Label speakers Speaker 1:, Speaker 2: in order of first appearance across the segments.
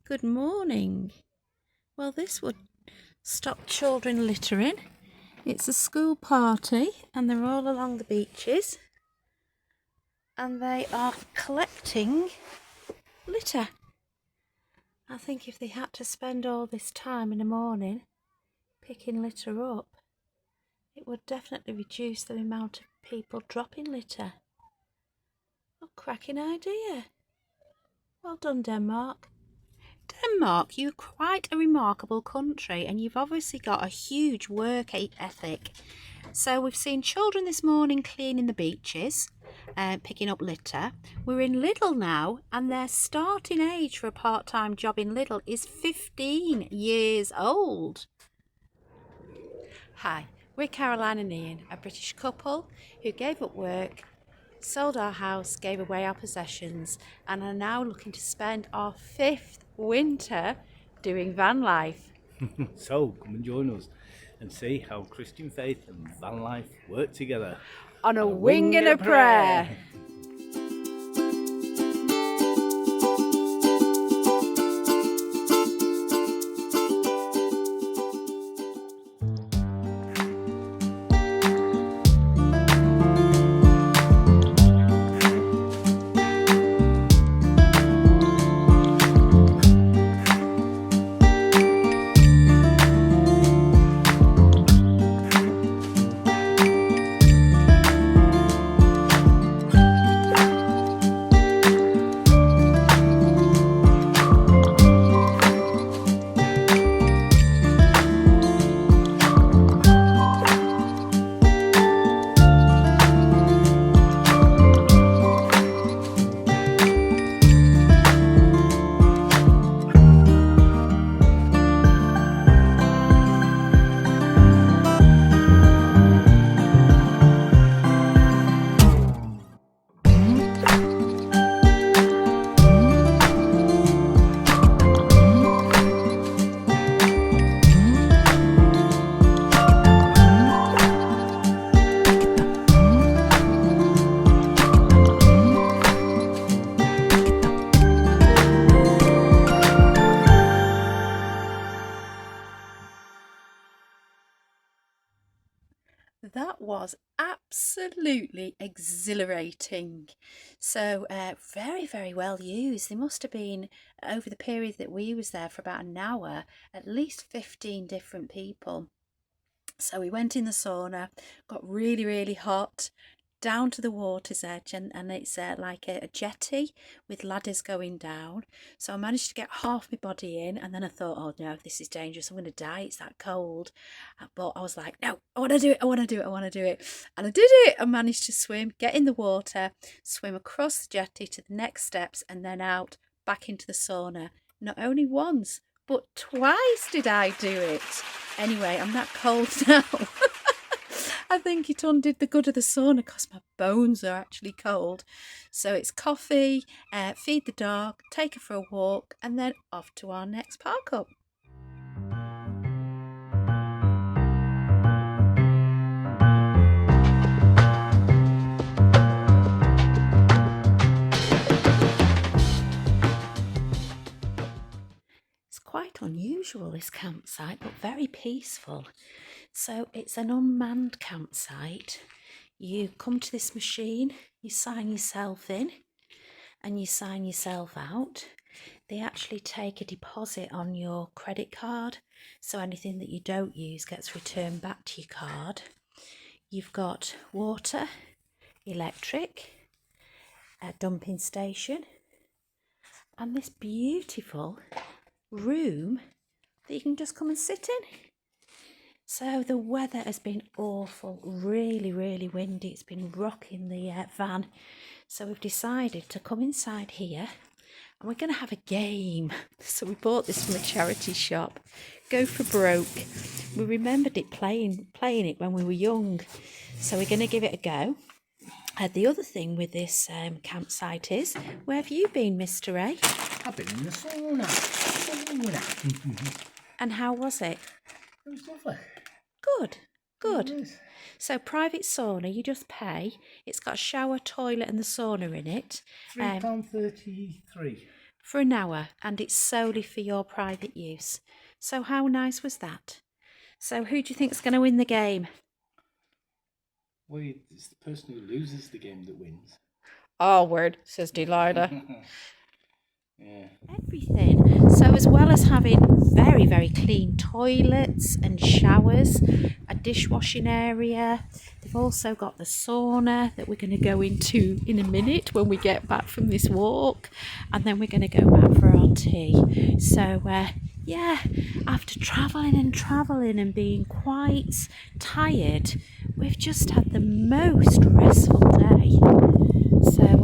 Speaker 1: Good morning. Well, this would stop children littering. It's a school party and they're all along the beaches and they are collecting litter. I think if they had to spend all this time in the morning picking litter up, it would definitely reduce the amount of people dropping litter. What a cracking idea. Well done, Denmark. Denmark, you're quite a remarkable country and you've obviously got a huge work ethic. So we've seen children this morning cleaning the beaches, picking up litter. We're in Lidl now and their starting age for a part-time job in Lidl is 15 years old. Hi, we're Caroline and Ian, a British couple who gave up work, sold our house, gave away our possessions and are now looking to spend our 5th winter doing van life.
Speaker 2: So come and join us and see how Christian faith and van life work together.
Speaker 1: On a wing and a prayer. That was absolutely exhilarating. So very, very well used. They must have been, over the period that we was there for about an hour, at least 15 different people. So we went in the sauna, got really, really hot, down to the water's edge, and it's like a jetty with ladders going down. So I managed to get half my body in, and then I thought, oh no, this is dangerous, I'm going to die, it's that cold. But I was like, no, I want to do it, I want to do it, I want to do it. And I did it. I managed to swim, get in the water, swim across the jetty to the next steps, and then out back into the sauna. Not only once, but twice did I do it. Anyway, I'm that cold now. I think it undid the good of the sauna because my bones are actually cold. So it's coffee, feed the dog, take her for a walk, and then off to our next park up. It's quite unusual, this campsite, but very peaceful. So it's an unmanned campsite. You come to this machine, you sign yourself in and you sign yourself out. They actually take a deposit on your credit card, so anything that you don't use gets returned back to your card. You've got water, electric, a dumping station, and this beautiful room that you can just come and sit in. So the weather has been awful, really, really windy. It's been rocking the van. So we've decided to come inside here and we're going to have a game. So we bought this from a charity shop, Go for Broke. We remembered it playing it when we were young. So we're going to give it a go. The other thing with this campsite is, where have you been, Mr. A?
Speaker 2: I've been in the sauna.
Speaker 1: And how was it?
Speaker 2: It was lovely.
Speaker 1: Good, good.
Speaker 2: It is.
Speaker 1: So private sauna, you just pay. It's got a shower, toilet and the sauna in it.
Speaker 2: £3.33.
Speaker 1: for an hour, and it's solely for your private use. So how nice was that? So who do you think's going to win the game?
Speaker 2: Well, it's the person who loses the game that wins.
Speaker 1: Oh, word, says Delilah.
Speaker 2: Yeah.
Speaker 1: Everything. So as well as having very, very clean toilets and showers, a dishwashing area, they've also got the sauna that we're going to go into in a minute when we get back from this walk, and then we're going to go back for our tea. So yeah, after travelling and being quite tired, we've just had the most restful day. So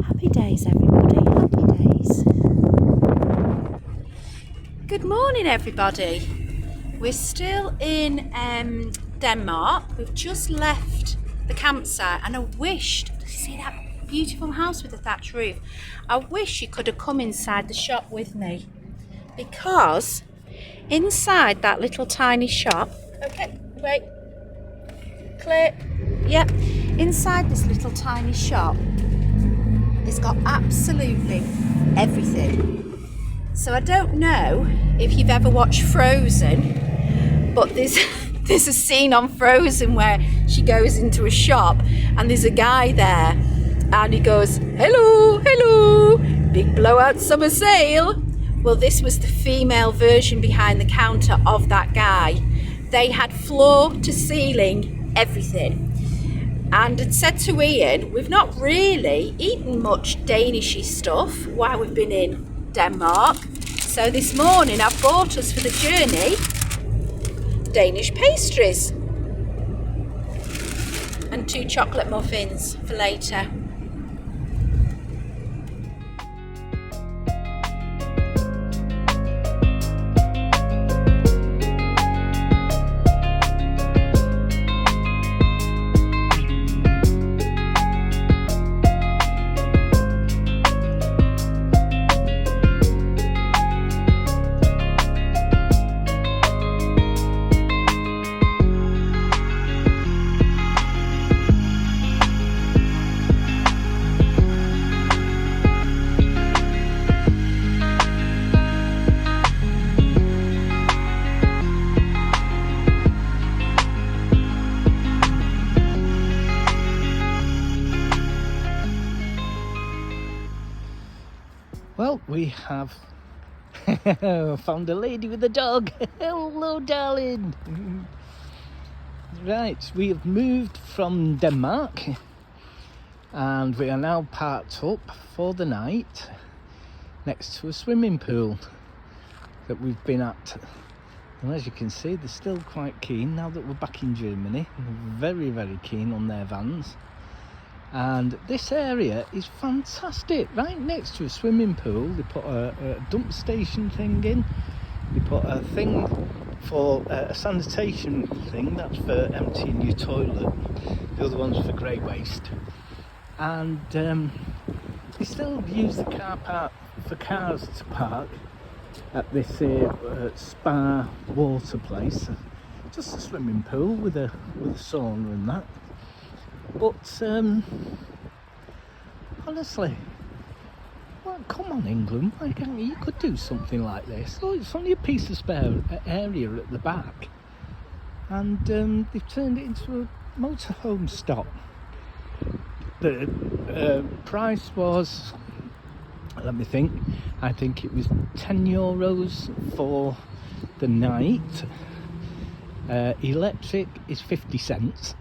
Speaker 1: happy days, everybody, happy days. Good morning, everybody. We're still in Denmark. We've just left the campsite, and I wished, you see that beautiful house with the thatched roof? I wish you could have come inside the shop with me, because inside that little tiny shop, okay, wait, clear, yep, inside this little tiny shop, it's got absolutely everything. So I don't know if you've ever watched Frozen, but there's a scene on Frozen where she goes into a shop and there's a guy there and he goes, hello, hello, big blowout summer sale. Well, this was the female version behind the counter of that guy. They had floor to ceiling everything. And had said to Ian, we've not really eaten much Danishy stuff while we've been in Denmark. So this morning I've bought us for the journey Danish pastries and 2 chocolate muffins for later.
Speaker 2: Well, we have found a lady with a dog. Hello, darling. Right, we have moved from Denmark and we are now parked up for the night next to a swimming pool that we've been at. And as you can see, they're still quite keen now that we're back in Germany. They're very, very keen on their vans. And this area is fantastic, right next to a swimming pool. They put a dump station thing in, they put a thing for a sanitation thing, that's for emptying your toilet, the other one's for grey waste. And they still use the car park for cars to park at this spa water place. Just a swimming pool with a sauna and that. But honestly, well, come on, England, why can't you could do something like this? Oh, it's only a piece of spare area at the back, and they've turned it into a motorhome stop. The price was, let me think, I think it was €10 for the night. Electric is 50 cents.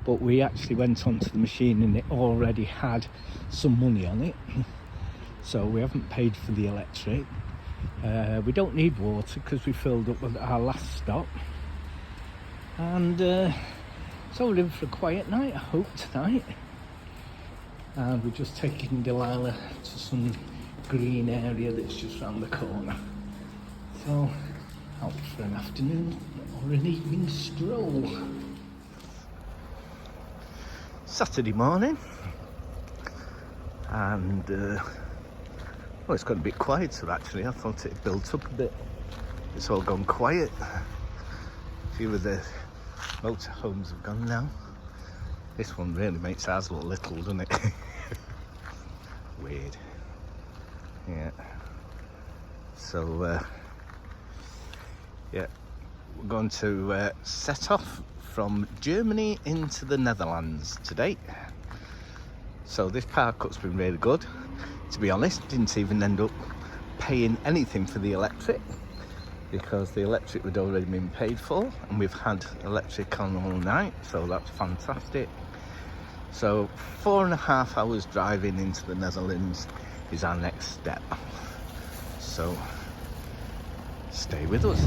Speaker 2: But we actually went onto the machine and it already had some money on it, so we haven't paid for the electric. We don't need water because we filled up at our last stop, and so we're in for a quiet night, I hope, tonight. And we're just taking Delilah to some green area that's just round the corner, so out for an afternoon or an evening stroll. Saturday morning, and well, it's got a bit quieter actually. I thought it built up a bit. It's all gone quiet. A few of the motorhomes have gone now. This one really makes ours look little, doesn't it? Weird. Yeah. So, yeah, we're going to set off from Germany into the Netherlands today. So this park-up's been really good. To be honest, didn't even end up paying anything for the electric because the electric had already been paid for, and we've had electric on all night, so that's fantastic. So 4.5 hours driving into the Netherlands is our next step. So stay with us.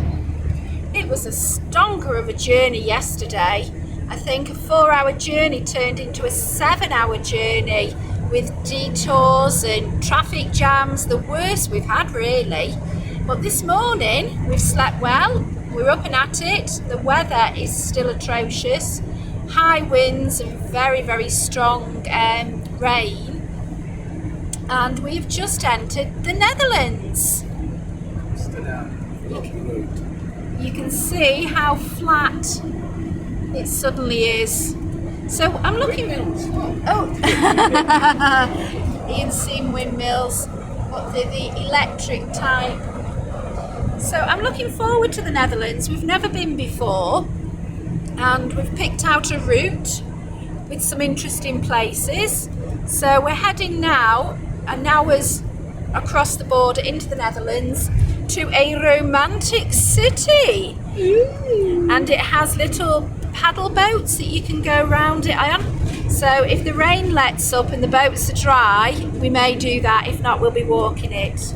Speaker 1: It was a stonker of a journey yesterday. I think a 4-hour journey turned into a 7-hour journey with detours and traffic jams, the worst we've had really. But this morning we've slept well, we're up and at it. The weather is still atrocious, high winds and very, very strong rain. And we've just entered the Netherlands. You can see how flat it suddenly is. So I'm looking. Oh, you can see windmills, but the electric type. So I'm looking forward to the Netherlands. We've never been before, and we've picked out a route with some interesting places. So we're heading now an hour's across the border into the Netherlands to a romantic city. Ooh. And it has little paddle boats that you can go round it on. So if the rain lets up and the boats are dry, we may do that. If not, we'll be walking it.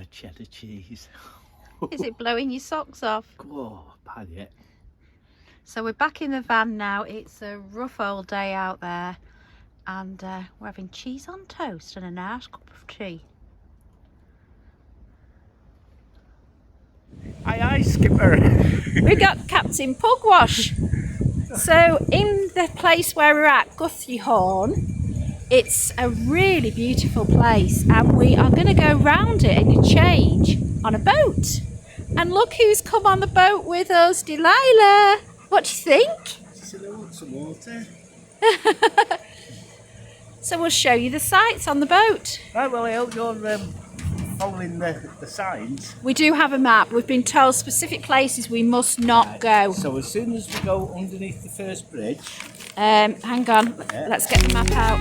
Speaker 2: Cheddar cheese.
Speaker 1: Is it blowing your socks off?
Speaker 2: Oh, bad yet.
Speaker 1: So we're back in the van now. It's a rough old day out there, and we're having cheese on toast and a nice cup of tea.
Speaker 2: Aye aye, skipper.
Speaker 1: We've got Captain Pugwash. So in the place where we're at, Guthrie Horn, it's a really beautiful place, and we are going to go round it in a change on a boat. And look who's come on the boat with us, Delilah. What do you think?
Speaker 2: She said I want some water.
Speaker 1: So we'll show you the sights on the boat.
Speaker 2: Right, well I hope you're following the signs.
Speaker 1: We do have a map. We've been told specific places we must not go.
Speaker 2: So as soon as we go underneath the first bridge.
Speaker 1: Hang on,
Speaker 2: Yeah.
Speaker 1: Let's get the map out.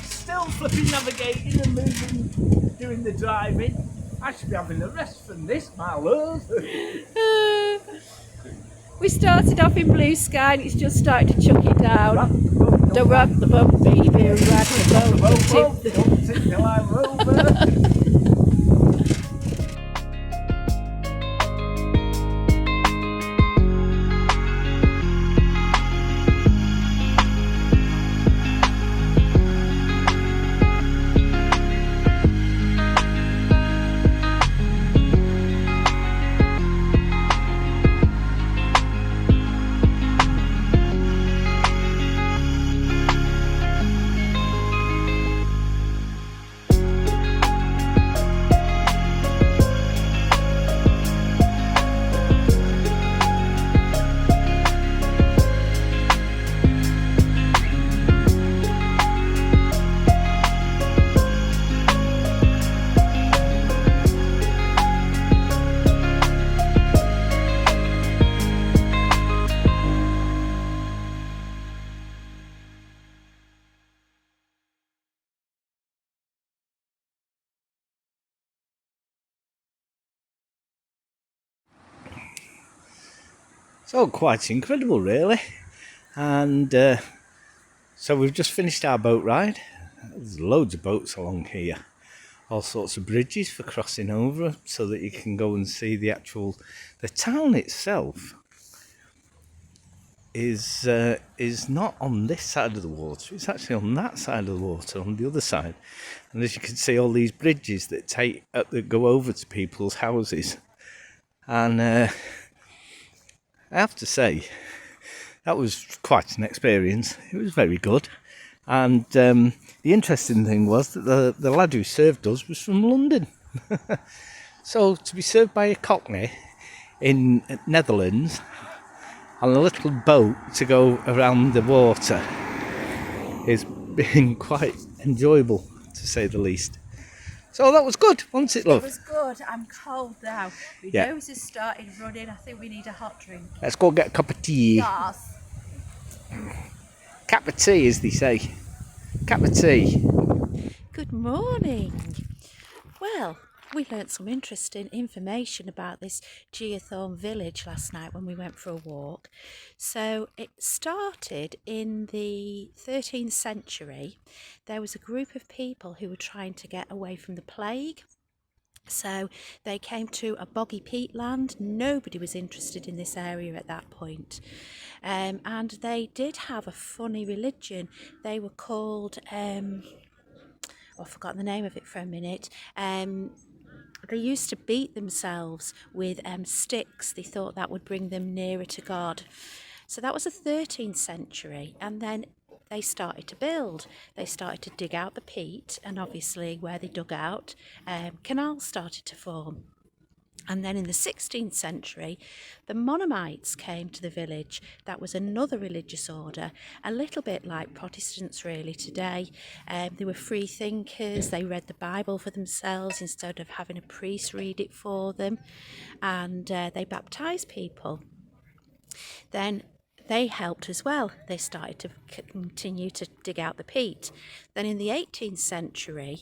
Speaker 2: Still flipping navigating and moving, doing the driving. I should be having a rest from this, my love.
Speaker 1: We started off in blue sky and it's just started to chuck it down.
Speaker 2: Rock
Speaker 1: the boat, baby, rock the boat,
Speaker 2: don't tip till I'm over. So quite incredible really. And so we've just finished our boat ride. There's loads of boats along here, all sorts of bridges for crossing over so that you can go and see the town itself is not on this side of the water. It's actually on that side of the water, on the other side. And as you can see, all these bridges that go over to people's houses. And I have to say, that was quite an experience. It was very good. And the interesting thing was that the lad who served us was from London. So to be served by a Cockney in Netherlands on a little boat to go around the water is been quite enjoyable, to say the least. So that was good, wasn't it, love?
Speaker 1: It was good. I'm cold now. My nose has started running. I think we need a hot drink.
Speaker 2: Let's go get a cup of tea.
Speaker 1: Yes.
Speaker 2: Cup of tea, as they say. Cup of tea.
Speaker 1: Good morning. Well, we learnt some interesting information about this Geothorne village last night when we went for a walk. So it started in the 13th century. There was a group of people who were trying to get away from the plague. So they came to a boggy peatland. Nobody was interested in this area at that point. And they did have a funny religion. They were called, I've forgotten the name of it for a minute. They used to beat themselves with sticks. They thought that would bring them nearer to God. So that was the 13th century. And then they started to build. They started to dig out the peat, and obviously where they dug out, canals started to form. And then in the 16th century, the Mennonites came to the village. That was another religious order, a little bit like Protestants really today. They were free thinkers. They read the Bible for themselves instead of having a priest read it for them. And they baptised people. Then they helped as well. They started to continue to dig out the peat. Then in the 18th century,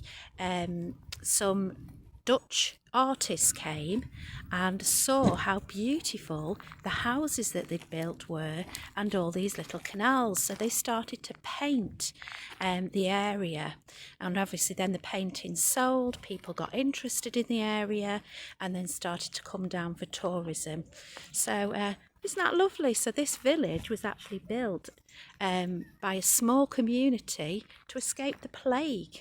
Speaker 1: some Dutch artists came and saw how beautiful the houses that they'd built were and all these little canals. So they started to paint the area, and obviously then the painting sold, people got interested in the area and then started to come down for tourism. So isn't that lovely? So this village was actually built by a small community to escape the plague.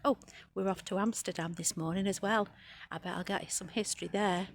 Speaker 1: Oh, we're off to Amsterdam this morning as well. I bet I'll get some history there.